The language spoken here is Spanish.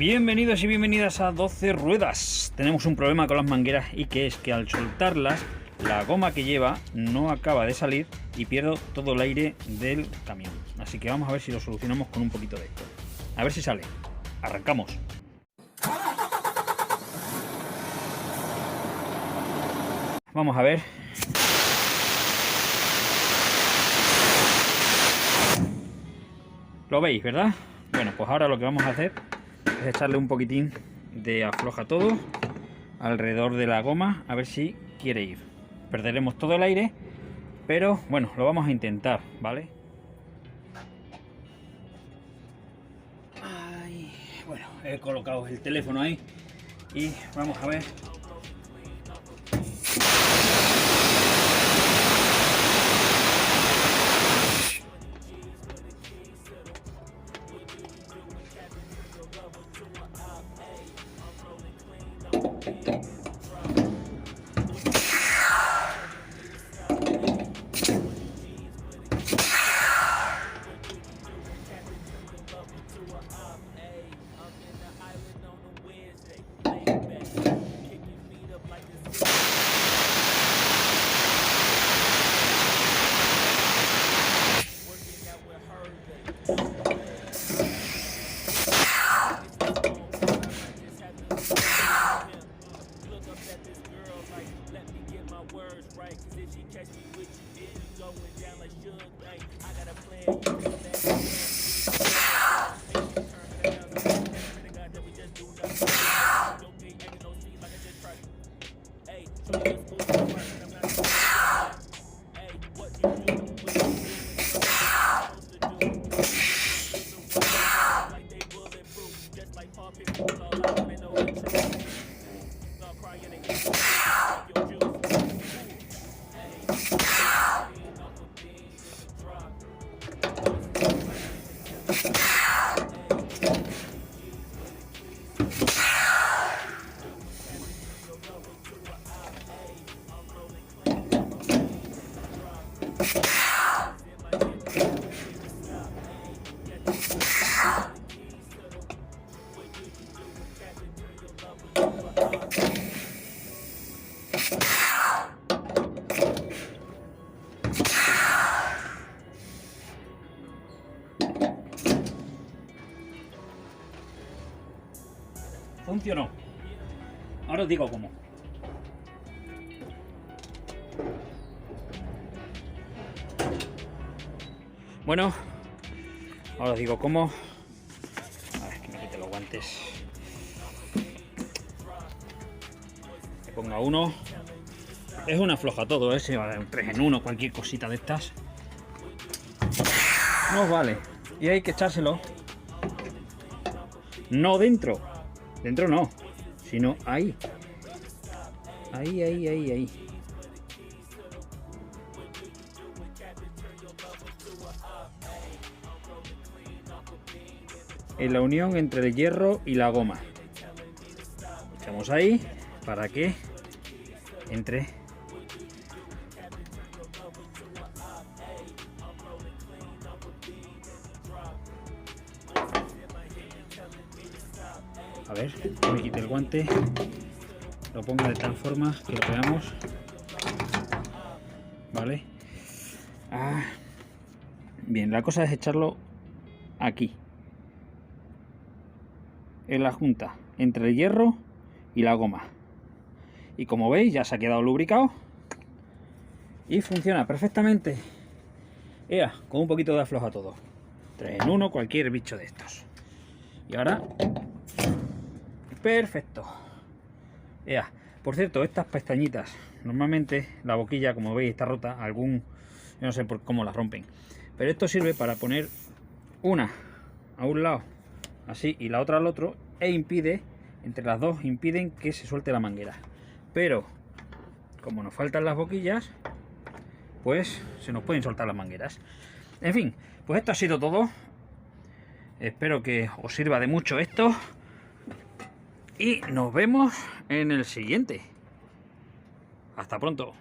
Bienvenidos y bienvenidas a 12 ruedas. Tenemos un problema con las mangueras y que es que al soltarlas la goma que lleva no acaba de salir y pierdo todo el aire del camión. Así que vamos a ver si lo solucionamos con un poquito de esto. A ver si sale. Arrancamos. Vamos a ver. Lo veis, ¿verdad? Bueno, pues ahora lo que vamos a hacer es echarle un poquitín de afloja todo alrededor de la goma, a ver si quiere ir. Perderemos todo el aire, pero bueno, lo vamos a intentar, ¿vale? Ay, bueno, he colocado el teléfono ahí y vamos a ver. Funcionó. Ahora os digo cómo. Bueno, ahora os digo cómo. A ver, que me quite los guantes. Que ponga uno. Es una floja todo, ese vale, un 3 en 1, cualquier cosita de estas. No vale. Y hay que echárselo. No dentro. Dentro no, sino ahí. Ahí. En la unión entre el hierro y la goma. Echamos ahí para que entre. A ver, me quite el guante, lo pongo de tal forma que lo veamos, ¿vale? Bien, la cosa es echarlo aquí, en la junta, entre el hierro y la goma. Y como veis, ya se ha quedado lubricado y funciona perfectamente. Ea, con un poquito de afloja todo. 3 en 1, cualquier bicho de estos. Y ahora... perfecto. Ya. Por cierto, estas pestañitas, normalmente la boquilla, como veis, está rota. Yo no sé por cómo las rompen, pero esto sirve para poner una a un lado así y la otra al otro, e impide, entre las dos impiden que se suelte la manguera. Pero como nos faltan las boquillas, pues se nos pueden soltar las mangueras. En fin, pues esto ha sido todo. Espero que os sirva de mucho esto. Y nos vemos en el siguiente. Hasta pronto.